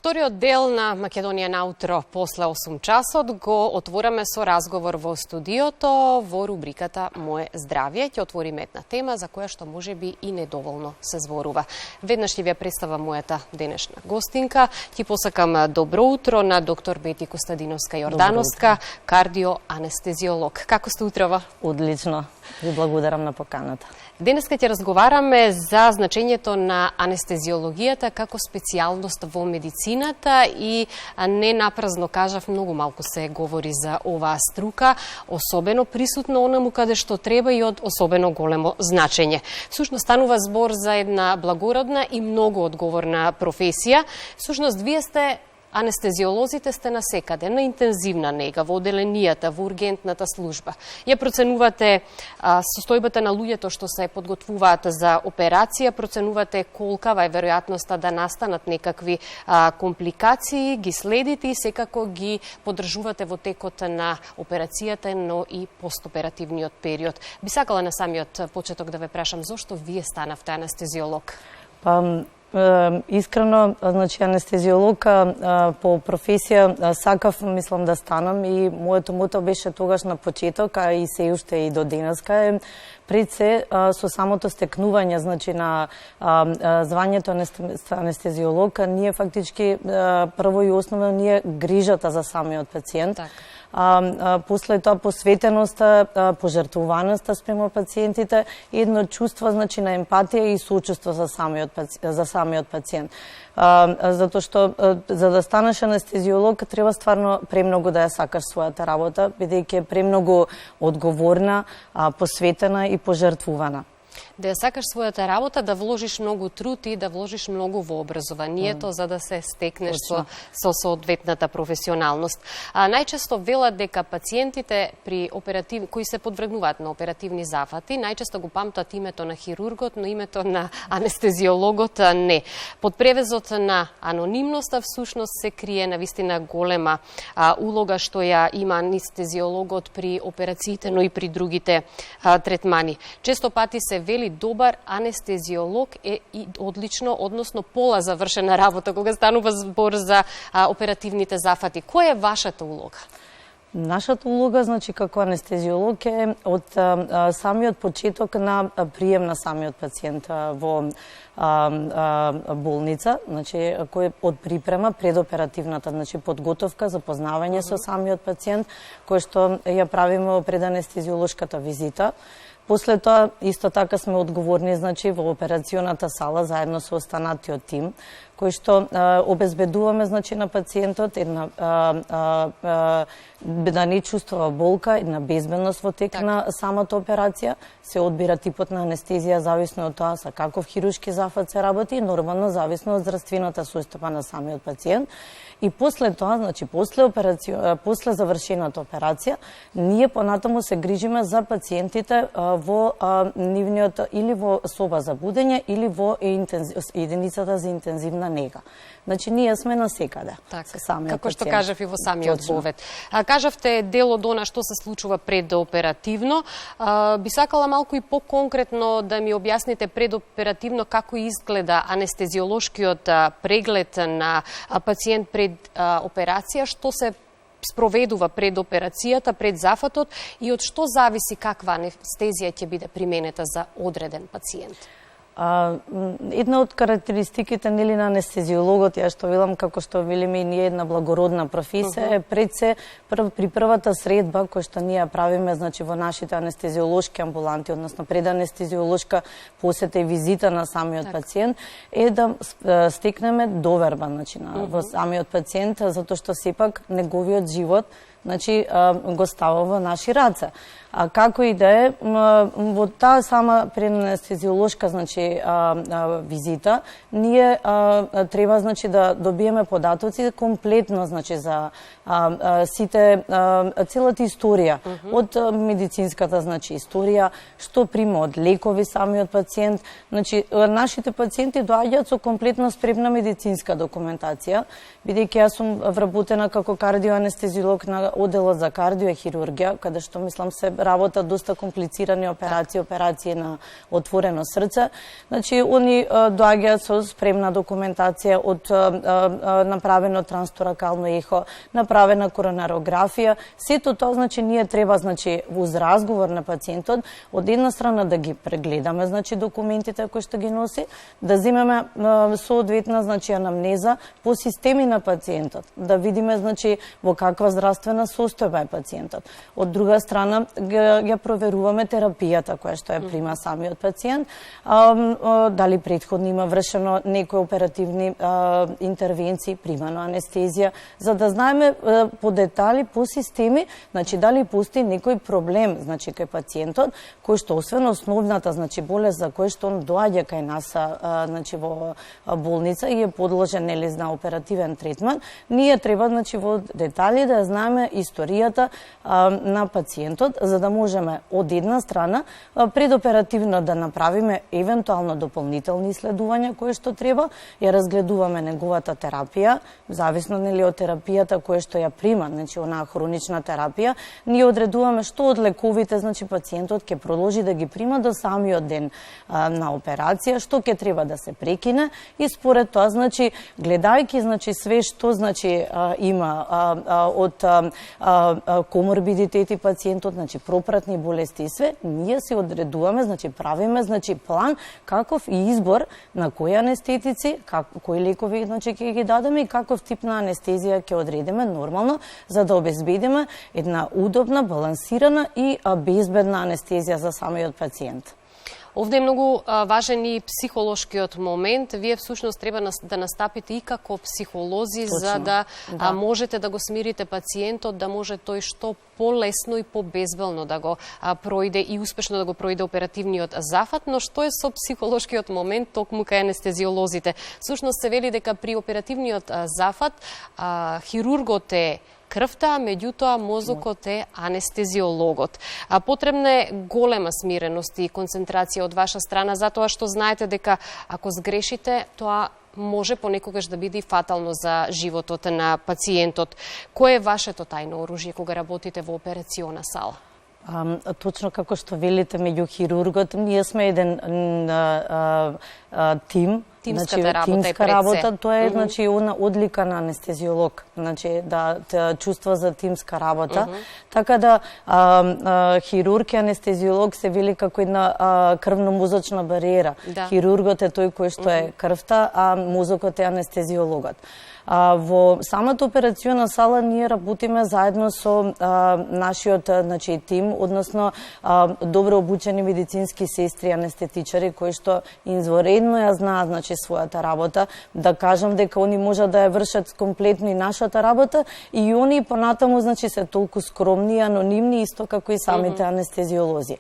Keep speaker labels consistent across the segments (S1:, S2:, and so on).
S1: Вториот дел на Македонија наутро после 8 часот го отвораме со разговор во студиото во рубриката Моје здравје. Ќе отвориме една тема за која што можеби и недоволно се зборува. Веднаш ќе ви ја представам мојата денешна гостинка. Ќе посакам добро утро на доктор Бети Костадиновска-Јордановска, кардиоанестезиолог. Како сте утрова?
S2: Одлично. Ви благодарам на поканата.
S1: Денеска ќе разговараме за значењето на анестезиологијата како специјалност во медицината и не напразно кажав, многу малку се говори за оваа струка, особено присутно онаму каде што треба и од особено големо значење. Всушност станува збор за една благородна и многу одговорна професија. Всушност вие сте анестезиолозите сте насекаде, на интензивна нега, во оделенијата, во ургентната служба. Ја проценувате состојбата на луѓето што се подготвуваат за операција, проценувате колкава е веројатноста да настанат некакви компликации, ги следите и секако ги поддржувате во текот на операцијата, но и постоперативниот период. Би сакала на самиот почеток да ве прашам зошто вие станавте анестезиолог?
S2: Искрено, значи анестезиолог по професија сакав, мислам да станам и моето мото беше тогаш на почеток, а и се уште и до денеска е пред се со самото стекнување, значи на звањето анестезиолог, ние фактички прво и основно ние грижата за самиот пациент. После тоа посветеноста, пожртвуваноста спрема пациентите и едно чувство, значи на емпатија и сочувство за самиот пациент. Затоа што за да станеш анестезиолог треба стварно премногу да ја сакаш својата работа, бидејќи е премногу одговорна, посветена и пожртвувана.
S1: Да ја сакаш својата работа, да вложиш многу труд и да вложиш многу во образованието за да се стекнеш со соодветната професионалност. Најчесто велат дека пациентите кои се подвргнуваат на оперативни зафати, најчесто го памтат името на хирургот, но името на анестезиологот не. Под превезот на анонимноста всушност се крие навистина голема улога што ја има анестезиологот при операциите, но и при другите третмани. Често пати се вели добар анестезиолог е и одлично, односно пола завршена работа кога станува збор за оперативните зафати. Која е вашата улога?
S2: Нашата улога, значи, како анестезиолог е од самиот почеток на прием на самиот пациент во болница, значи, кој од припрема, предоперативната, значи, подготовка, запознавање со самиот пациент, кој што ја правиме пред анестезиолошката визита. После тоа, исто така сме одговорни, значи, во операционата сала, заедно со останатиот тим, кој што обезбедуваме, значи, на пациентот да не чувствува болка, една безбедност во тек на самата операција, се одбира типот на анестезија, зависно од тоа за каков хируршки зафат се работи и нормално зависно од здравствената состојба на самиот пациент. И после тоа, значи, после завршената операција, ние понатаму се грижиме за пациентите во нивниот или во соба за будење или во единицата за интензивна нега. Значи, ние сме насекаде.
S1: Како што кажав и во самиот повед. Кажавте дел од она што се случува предоперативно. Би сакала малку и по-конкретно да ми објасните предоперативно како изгледа анестезиолошкиот преглед на пациент пред операција, што се спроведува пред операцијата, пред зафатот и од што зависи каква анестезија ќе биде применета за одреден пациент?
S2: Една од карактеристиките нели на анестезиологот, ја што велам како што велиме и ние една благородна професија е пред се при првата средба која што ние правиме, значи во нашите анестезиолошки амбуланти, односно пред анестезиолошка посета и визита на самиот пациент е да стекнеме доверба, значи во самиот пациент, затоа што сепак неговиот живот, значи го става во наши раце. А како и да е, во таа сама преданестезиолошка, значи, визита, ние треба, значи, да добиеме податоци комплетно, значи, за сите, целата историја, од медицинската, значи, историја, што прима од лекови самиот пациент. Значи, нашите пациенти доаѓаат со комплетно спремна медицинска документација, бидејќи јас сум вработена како кардиоанестезиолог на оделот за кардиохирургија, каде што мислам се работа доста комплицирани операции на отворено срце. Значи, они доаѓаат со спремна документација од направено трансторакално ехо, направена коронарографија. Сето тоа, значи, ние треба, значи, уз разговор на пациентот, од една страна да ги прегледаме, значи, документите кои што ги носи, да земеме соодветна, значи, анамнеза по системи на пациентот, да видиме, значи, во каква здравствена состојба е пациентот. Од друга страна, ја проверуваме терапијата која што ја прима самиот пациент, дали претходно има вршено некои оперативни интервенции, примано анестезија, за да знаеме по детали, по системи, значи, дали постои некој проблем, значи, кај пациентот, кој што освен основната, значи, болест за кој што он доаѓа кај нас, значи, во болница и е подложен, нели, на оперативен третман, ние треба, значи, во детали да знаеме историјата на пациентот, за да можеме од една страна предоперативно да направиме евентуално дополнителни исследувања кои што треба, ја разгледуваме неговата терапија, зависно, нели, од терапијата која што ја прима, значи, онаа хронична терапија, ние одредуваме што од лековите, значи, пациентот ќе продолжи да ги прима до самиот ден на операција, што ќе треба да се прекине и според тоа, значи, гледајќи, значи, све што, значи, има од коморбидитети пациентот, значи, пропратни болести и све, ние се одредуваме, значи, правиме, значи, план каков и избор на кои анестетици, кои лекови, значи, ќе ги дадеме и каков тип на анестезија ќе одредиме нормално, за да обезбедиме една удобна, балансирана и безбедна анестезија за самиот пациент.
S1: Овде е многу важен и психолошкиот момент. Вие всушност треба да настапите и како психолози, точно, за да можете да го смирите пациентот, да може тој што полесно и побезбелно да го пројде и успешно да го пројде оперативниот зафат, но што е со психолошкиот момент токму кај анестезиолозите? Всушност се вели дека при оперативниот зафат хирургот е крвта, меѓутоа мозокот е анестезиологот. Потребна е голема смиреност и концентрација од ваша страна, затоа што знаете дека ако сгрешите, тоа може понекогаш да биде фатално за животот на пациентот. Кој е вашето тајно оружје кога работите во операциона сала?
S2: Точно како што велите, меѓу хирургот, ние сме еден тим. Тимска работа, тоа е, значи, она одлика на анестезиолог, значи, да чувства за тимска работа. Така да хирург и анестезиолог се вели како една крвно-мозочна бариера. Хирургот е тој кој што е крвта, а мозокот е анестезиологот. Во самата операциона сала ние работиме заедно со нашиот, значи, тим, односно добро обучени медицински сестри, анестетичари кои што изворедно ја знаат, значи, својата работа. Да кажам дека они можат да ја вршат комплетно и нашата работа и они понатаму, значи, се толку скромни и анонимни, исто како и самите анестезиолози.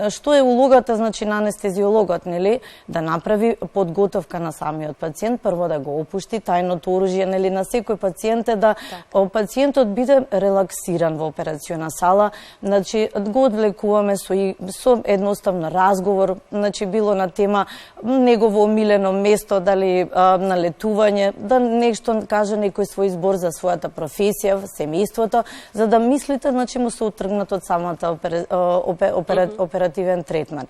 S2: Што е улогата, значи, на анестезиологот, нели? Да направи подготовка на самиот пациент, прво да го опушти тајното оружје, нели, на секој пациент е да пациентот биде релаксиран во операциона сала, значи, го одвлекуваме со едноставно разговор, значи, било на тема негово омилено место, дали на летување, да нешто каже некој свој збор за својата професија, семејството, за да мислите, значи, му се отргнат од самата оперативен третман.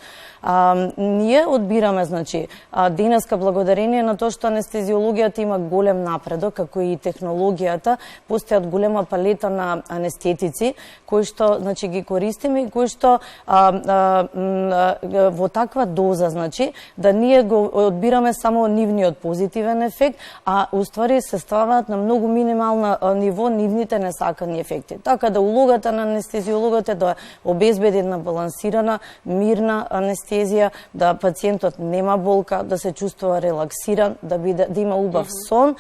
S2: Ние одбираме, значи, денеска благодарение на тоа што анестезиологијата има голем напредок, како и технологијата, постојат голема палета на анестетици кои што, значи, ги користиме и кои што во таква доза, значи, да ние го одбираме само нивниот позитивен ефект, а уствари се ставаат на многу минимална ниво нивните несакани ефекти. Така да улогата на анестезиологот е да обезбеди една балансирана, мирна анестезија, да пациентот нема болка, да се чувствува релаксиран, да има убав сон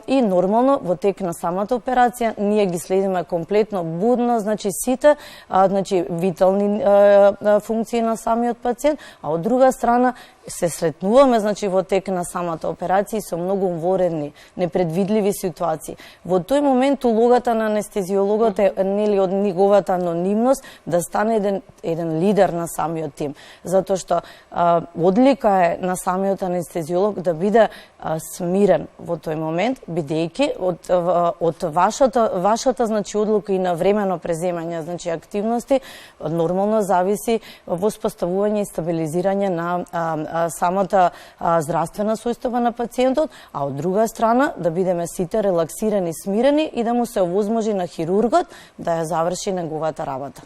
S2: и нормално во тек на самата операција ние ги следиме комплетно будно, значи сите, значи витални функции на самиот пациент, а од друга страна се сретнуваме значи во тек на самата операција со многу воредни, непредвидливи ситуации. Во тој момент улогата на анестезиологот е нели од неговата анонимност да стане еден лидер на самиот тим, затоа што одлика е на самиот анестезиолог да биде смирен во тој момент, бидејќи од вашата значи одлука и на времено преземање значи активности нормално зависи воспоставување и стабилизирање на самата здравствена состојба на пациентот, а од друга страна да бидеме сите релаксирани, смирени и да му се овозможи на хирургот да ја заврши неговата работа.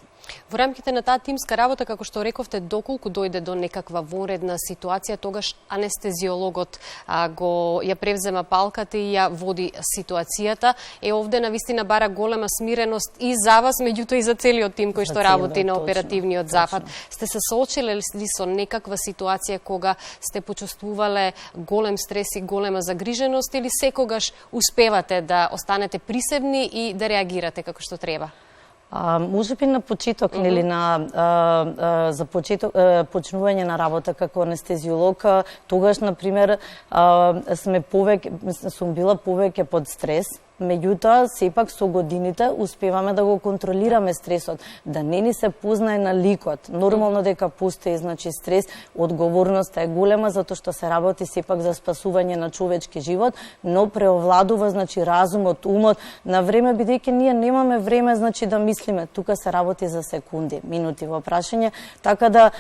S1: Во рамките на таа тимска работа, како што рековте, доколку дојде до некаква вонредна ситуација, тогаш анестезиологот ја превзема палката и ја води ситуацијата. Овде навистина бара голема смиреност и за вас, меѓутоа и за целиот тим кој што работи на оперативниот зафат. Сте се соочиле ли со некаква ситуација кога сте почувствувале голем стрес и голема загриженост или секогаш успевате да останете присебни и да реагирате како што треба?
S2: Можеби на почеток, нели за почнување на работа како анестезиолог, тогаш на пример сум била повеќе под стрес. Меѓутоа, сепак со годините успеваме да го контролираме стресот, да не ни се познае на ликот. Нормално дека постои значи стрес, одговорноста е голема затоа што се работи сепак за спасување на човечки живот, но преовладува значи разумот, умот на време, бидејќи ние немаме време значи да мислиме. Тука се работи за секунди, минути во прашање, така да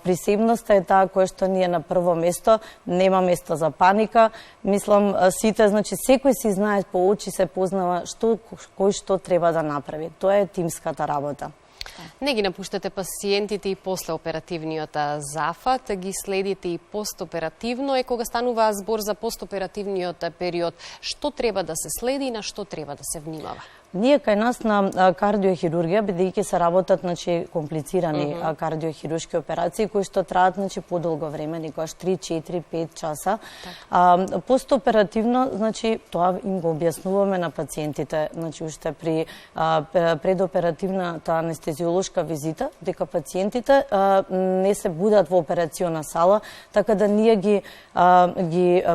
S2: присебноста е таа која што ни е на прво место, нема место за паника. Мислам сите значи секој си знае по очи се познава кој што треба да направи. Тоа е тимската работа.
S1: Не ги напуштате пациентите и после оперативниот зафат, ги следите и постоперативно. Кога станува збор за постоперативниот период, што треба да се следи и на што треба да се внимава?
S2: Ние кај нас на кардиохирургија, бидејќи се работат значи комплицирани кардиохируршки операции кои што траат значи подолго време, никогаш 3, 4, 5 часа. Постоперативно, значи тоа им го објаснуваме на пациентите, значи уште при предоперативната анестезиолошка визита, дека пациентите не се будат во операциона сала, така да ние ги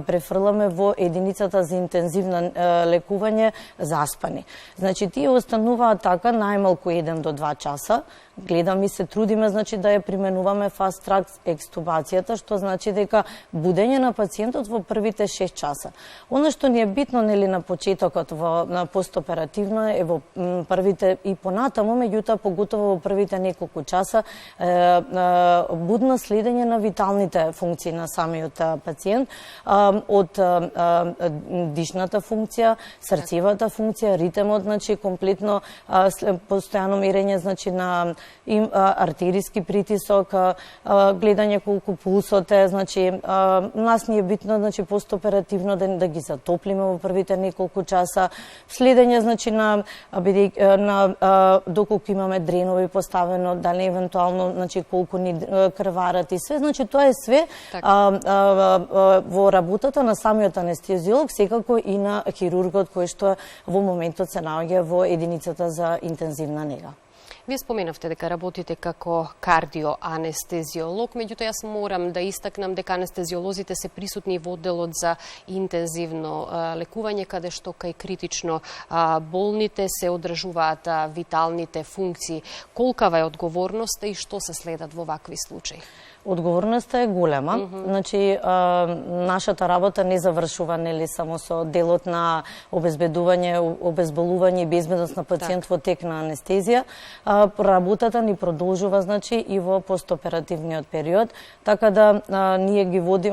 S2: префрламе во единицата за интензивно лекување заспани. Значи, тие остануваат така најмалку 1 до 2 часа. Гледаме и се трудиме значи да ја применуваме фаст трак екстубацијата, што значи дека будење на пациентот во првите 6 часа. Она што ни е битно нели на почетокот на постоперативно е во првите и понатаму, меѓутоа поготово во првите неколку часа будно следење на виталните функции на самиот пациент, од дишната функција, срцевата функција, ритемот, значи комплетно постојано мерење значи на артериски притисок, гледање колку пулсот е, значи нас ни е битно значи постоперативно да ги затоплиме во првите неколку часа, следење значи на доколку имаме дренови поставено, дали евентуално значи колку ни крварат и све, значи тоа е све во работата на самиот анестезиолог, секако и на хирургот кој што во моментот се наоѓа во единицата за интензивна нега.
S1: Вие споменавте дека работите како кардиоанестезиолог, меѓутоа јас морам да истакнам дека анестезиолозите се присутни во одделот за интензивно лекување, каде што кај критично болните се одржуваат виталните функции. Колкава е одговорноста и што се следат во вакви случаи?
S2: Одговорноста е голема. Значи, нашата работа не завршува нели само со делот на обезбедување, обезболување и безбедност на пациент во тек на анестезија. Работата ни продолжува значи и во постоперативниот период, така да ние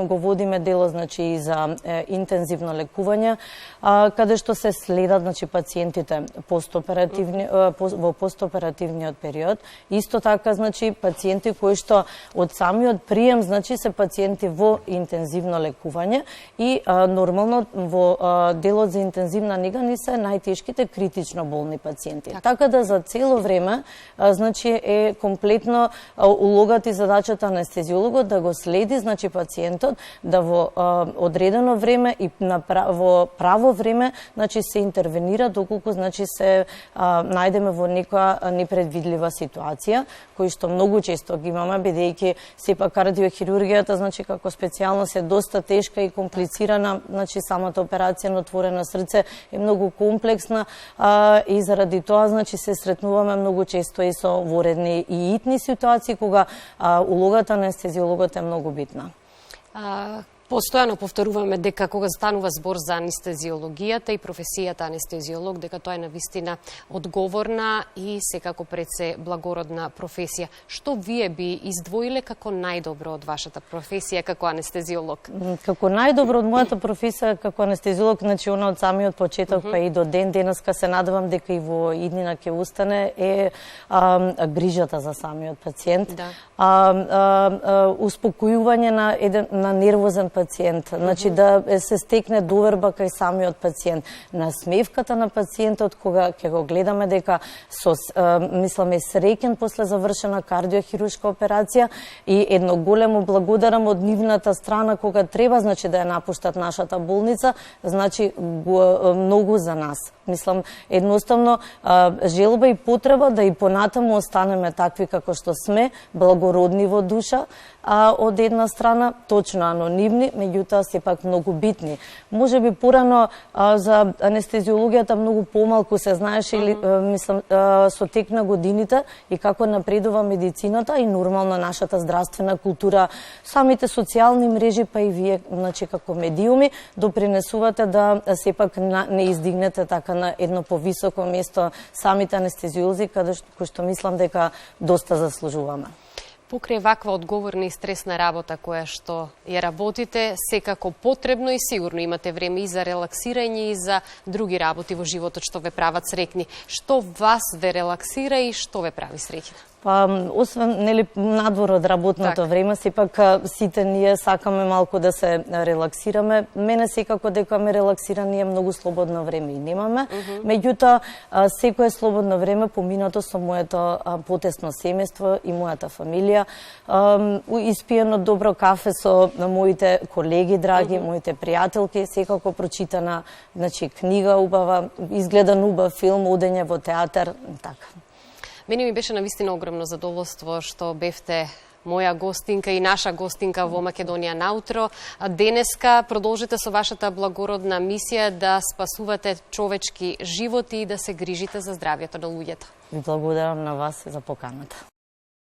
S2: го водиме дело значи и за интензивно лекување, каде што се следат значи пациентите во постоперативниот период. Исто така значи пациенти кои што од самиот прием значи се пациенти во интензивно лекување и нормално во делот за интензивна нега ни се најтешките критично болни пациенти. Така да за цело време значи е комплетно улогата и задачата на анестезиологот да го следи значи пациентот, да во одредено време и во право време значи се интервенира доколку значи се најдеме во некоја непредвидлива ситуација, кои што многу често ги имаме, бидејќи сепак кардиохирургијата, значи како специјалност е доста тешка и комплицирана, значи самата операција на отворено срце е многу комплексна и заради тоа значи се сретнуваме многу често и со воредни и итни ситуации кога улогата на анестезиологот е многу битна.
S1: Постојано повторуваме дека кога станува збор за анестезиологијата и професијата анестезиолог, дека тоа е навистина одговорна и секако пред се благородна професија. Што вие би издвоиле како најдобро од вашата професија како анестезиолог?
S2: Како најдобро од мојата професија како анестезиолог, значи она од самиот почеток па и до денеска се надевам дека и во иднина ќе остане е грижата за самиот пациент.
S1: Да.
S2: Успокојување на нервозен пациент, значи да се стекне доверба кај самиот пациент, насмевката на пациентот кога ќе го гледаме дека мисламе среќен после завршена кардиохируршка операција и едно големо благодарам од нивната страна кога треба значи да ја напуштат нашата болница, значи многу за нас. Мислам едноставно желба и потреба да и понатаму останеме такви како што сме, благородни во душа, од една страна, точно анонимни, меѓутоа сепак многу битни. Може би порано за анестезиологијата многу помалку се знаеше или мислам со тек на годините и како напредува медицината и нормално нашата здравствена култура, самите социјални мрежи па и вие, значи како медиуми, допринесувате да сепак не издигнете така на едно повисоко место самите анестезиолози, кој што мислам дека доста заслужуваме.
S1: Покрај ваква одговорна и стресна работа која што ја работите, секако потребно и сигурно имате време и за релаксирање и за други работи во животот што ве прават среќни. Што вас ве релаксира и што ве прави среќна?
S2: Освен нели надвор од работното време, сепак сите ние сакаме малку да се релаксираме. Мене секако дека ме релаксира, ние многу слободно време и немаме. Меѓутоа, секое слободно време поминато со моето потесно семејство и мојата фамилија, испиено добро кафе со моите колеги драги, моите пријателки, секако прочитана, значи книга убава, изгледан убав филм, одење во театар, така.
S1: Мене ми беше навистина огромно задоволство што бевте моја гостинка и наша гостинка во Македонија наутро. Денеска продолжите со вашата благородна мисија да спасувате човечки животи и да се грижите за здравјето на луѓето.
S2: Благодарам на вас за поканата.